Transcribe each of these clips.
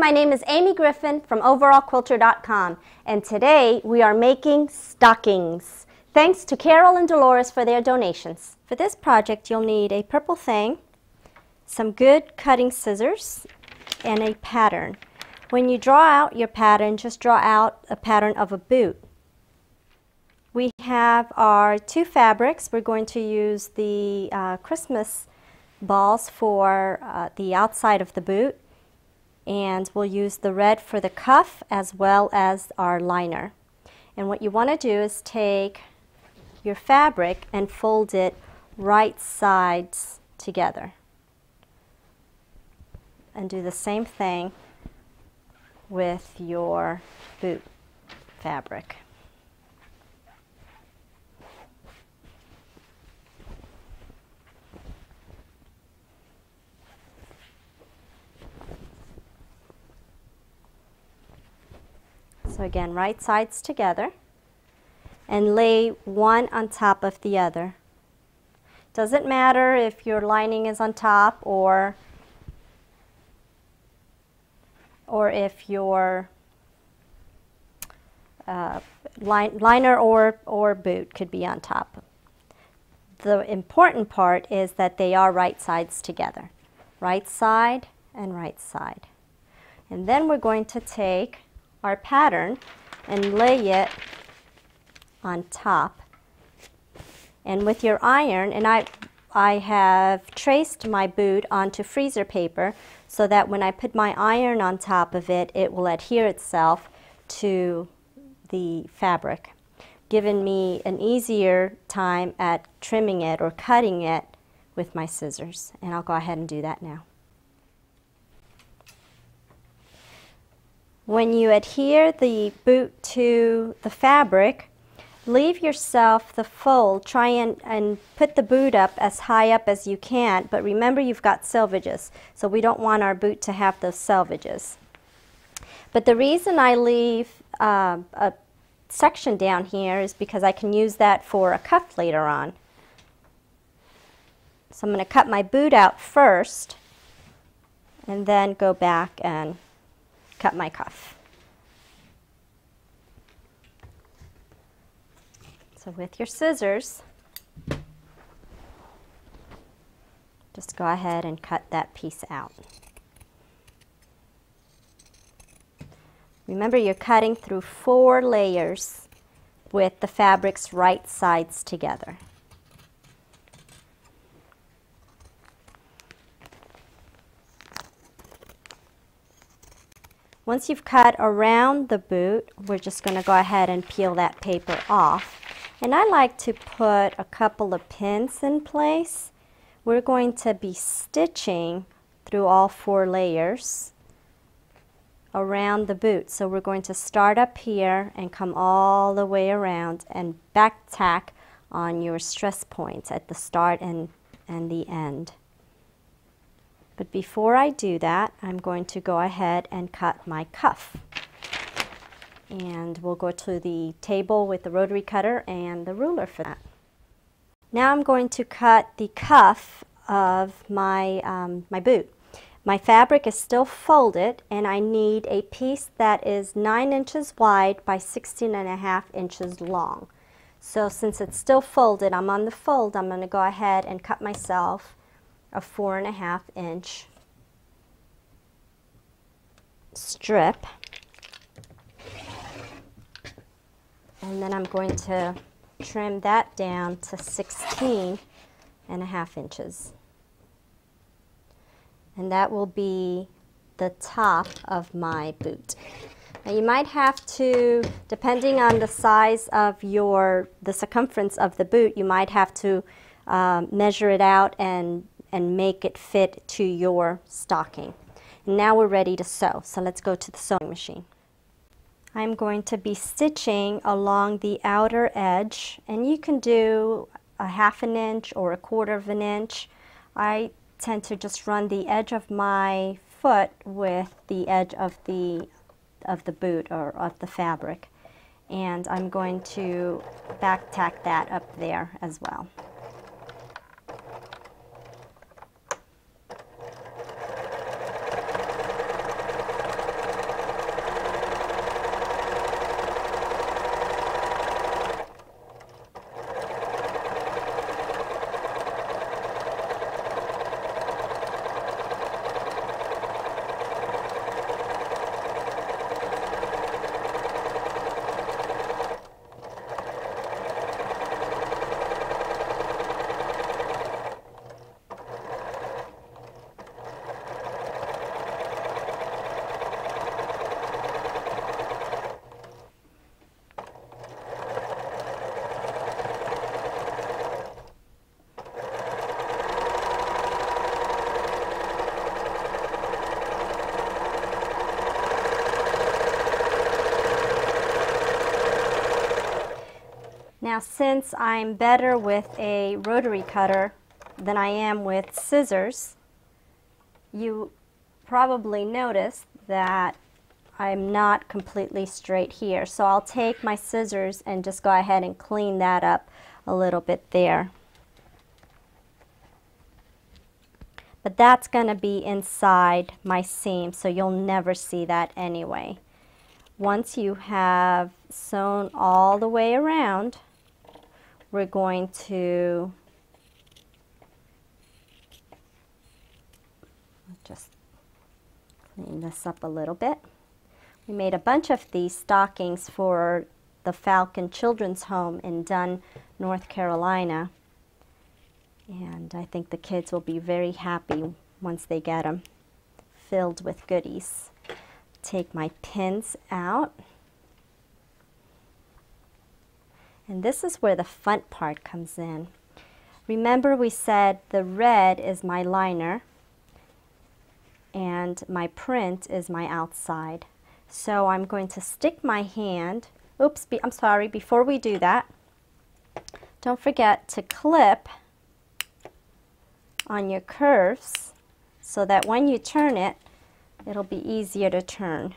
my name is Amy Griffin from overallquilter.com, and today we are making stockings. Thanks to Carol and Dolores for their donations. For this project you'll need a purple thing, some good cutting scissors, and a pattern. When you draw out your pattern, just draw out a pattern of a boot. We have our two fabrics. We're going to use the Christmas balls for the outside of the boot, and we'll use the red for the cuff as well as our liner. And what you want to do is take your fabric and fold it right sides together, and do the same thing with your boot fabric. So again, right sides together, and lay one on top of the other. Doesn't matter if your lining is on top or if your liner or boot could be on top. The important part is that they are right sides together. Right side and right side. And then we're going to take our pattern and lay it on top. And with your iron, and I have traced my boot onto freezer paper so that when I put my iron on top of it, it will adhere itself to the fabric, giving me an easier time at trimming it or cutting it with my scissors. And I'll go ahead and do that now. When you adhere the boot to the fabric, leave yourself the fold. Try and put the boot up as high up as you can, but remember you've got selvages, so we don't want our boot to have those selvages. But the reason I leave a section down here is because I can use that for a cuff later on. So I'm going to cut my boot out first and then go back and cut my cuff. So with your scissors, just go ahead and cut that piece out. Remember, you're cutting through 4 layers with the fabrics right sides together. Once you've cut around the boot, we're just going to go ahead and peel that paper off. And I like to put a couple of pins in place. We're going to be stitching through all 4 layers around the boot. So we're going to start up here and come all the way around and back tack on your stress points at the start and the end. But before I do that, I'm going to go ahead and cut my cuff. And we'll go to the table with the rotary cutter and the ruler for that. Now I'm going to cut the cuff of my, my boot. My fabric is still folded, and I need a piece that is 9 inches wide by 16.5 inches long. So since it's still folded, I'm on the fold, I'm going to go ahead and cut myself a 4.5 inch strip, and then I'm going to trim that down to 16.5 inches, and that will be the top of my boot. Now you might have to, depending on the size of the circumference of the boot, you might have to measure it out and make it fit to your stocking. And now we're ready to sew, so let's go to the sewing machine. I'm going to be stitching along the outer edge, and you can do a 1/2 inch or 1/4 inch. I tend to just run the edge of my foot with the edge of the boot or of the fabric, and I'm going to back tack that up there as well. Now since I'm better with a rotary cutter than I am with scissors, you probably noticed that I'm not completely straight here. So I'll take my scissors and just go ahead and clean that up a little bit there. But that's going to be inside my seam, so you'll never see that anyway. Once you have sewn all the way around, we're going to just clean this up a little bit. We made a bunch of these stockings for the Falcon Children's Home in Dunn, North Carolina. And I think the kids will be very happy once they get them filled with goodies. Take my pins out. And this is where the front part comes in. Remember we said the red is my liner and my print is my outside. So I'm going to stick my hand, I'm sorry, before we do that, don't forget to clip on your curves so that when you turn it, it'll be easier to turn.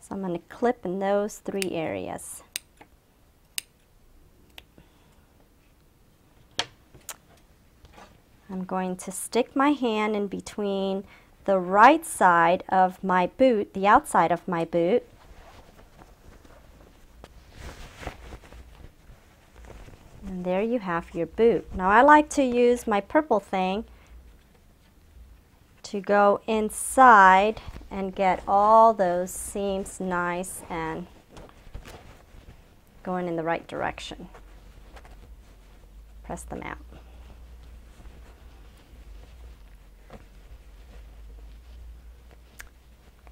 So I'm going to clip in those 3 areas. I'm going to stick my hand in between the right side of my boot, the outside of my boot, and there you have your boot. Now I like to use my purple thing to go inside and get all those seams nice and going in the right direction. Press them out.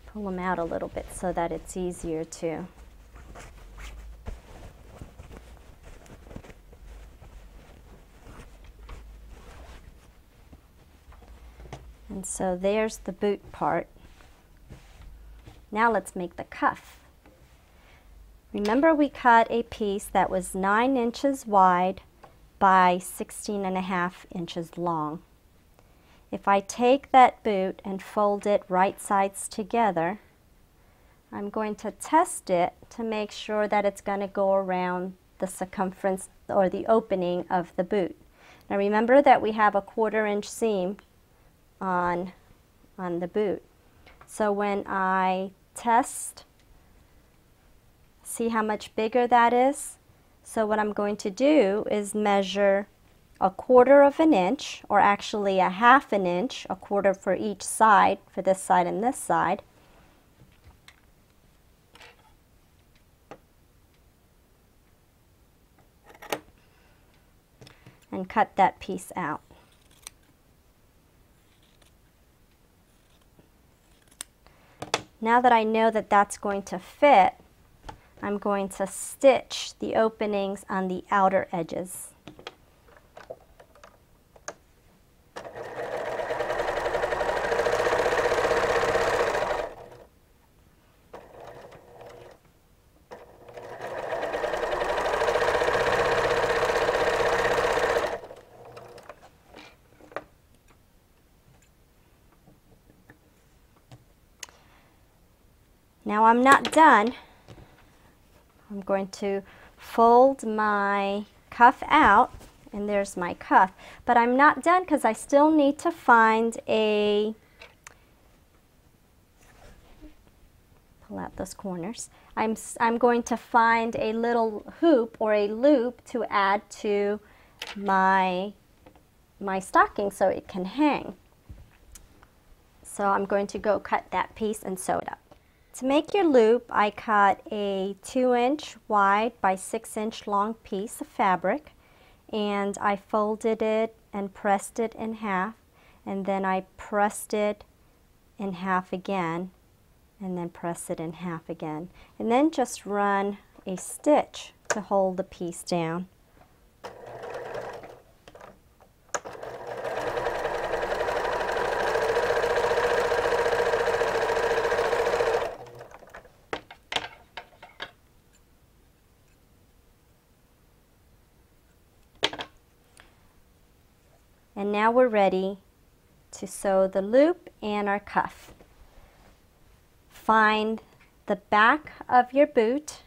Pull them out a little bit so that it's easier to And so there's the boot part. Now let's make the cuff. Remember we cut a piece that was 9 inches wide by 16.5 inches long. If I take that boot and fold it right sides together, I'm going to test it to make sure that it's going to go around the circumference or the opening of the boot. Now remember that we have a 1/4 inch seam on the boot. So when I test, see how much bigger that is? So what I'm going to do is measure 1/4 inch, or actually 1/2 inch, 1/4 for each side, for this side and this side. And cut that piece out. Now that I know that that's going to fit, I'm going to stitch the openings on the outer edges. Now I'm not done. I'm going to fold my cuff out, and there's my cuff. But I'm not done because I still need to find a, pull out those corners. I'm going to find a little hoop or a loop to add to my stocking so it can hang. So I'm going to go cut that piece and sew it up. To make your loop, I cut a 2 inch wide by 6 inch long piece of fabric, and I folded it and pressed it in half, and then I pressed it in half again, and then press it in half again, and then just run a stitch to hold the piece down. And now we're ready to sew the loop and our cuff. Find the back of your boot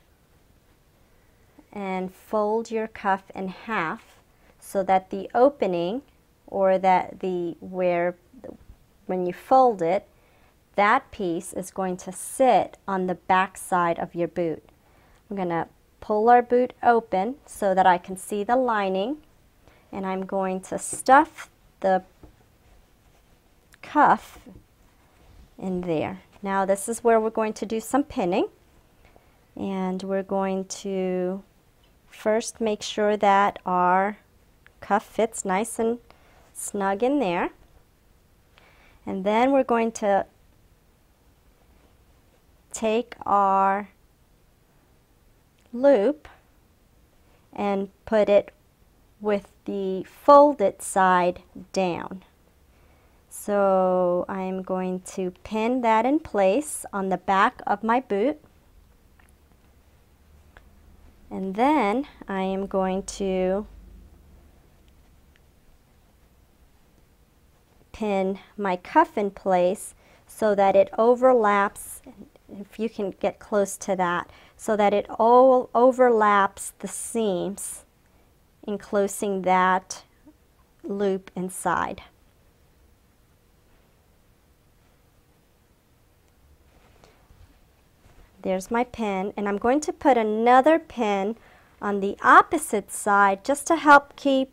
and fold your cuff in half so that the opening, or that when you fold it, that piece is going to sit on the back side of your boot. I'm going to pull our boot open so that I can see the lining, and I'm going to stuff the cuff in there. Now this is where we're going to do some pinning, and we're going to first make sure that our cuff fits nice and snug in there, and then we're going to take our loop and put it with the folded side down. So I'm going to pin that in place on the back of my boot, and then I am going to pin my cuff in place so that it overlaps, if you can get close to that, so that it all overlaps the seams, enclosing that loop inside. There's my pin, and I'm going to put another pin on the opposite side just to help keep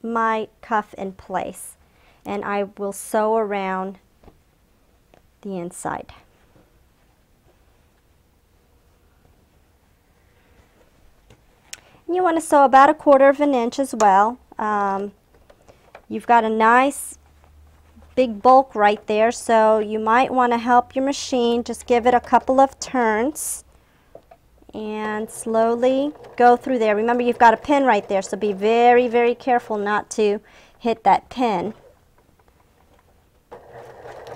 my cuff in place, and I will sew around the inside. You want to sew about 1/4 inch as well. You've got a nice big bulk right there, so you might want to help your machine. Just give it a couple of turns and slowly go through there. Remember, you've got a pin right there, so be very, very careful not to hit that pin.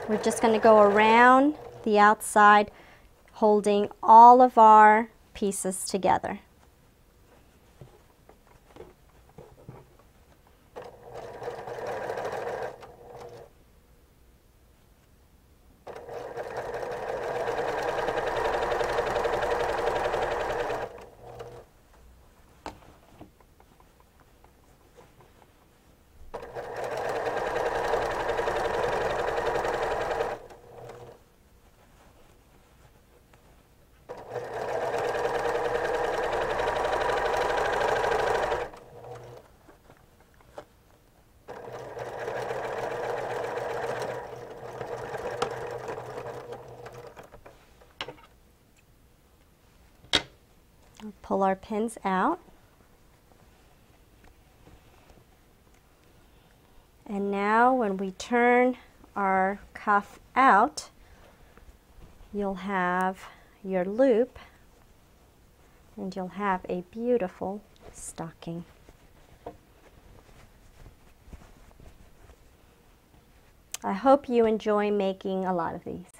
We're just going to go around the outside, holding all of our pieces together. Pull our pins out, and now when we turn our cuff out, you'll have your loop and you'll have a beautiful stocking. I hope you enjoy making a lot of these.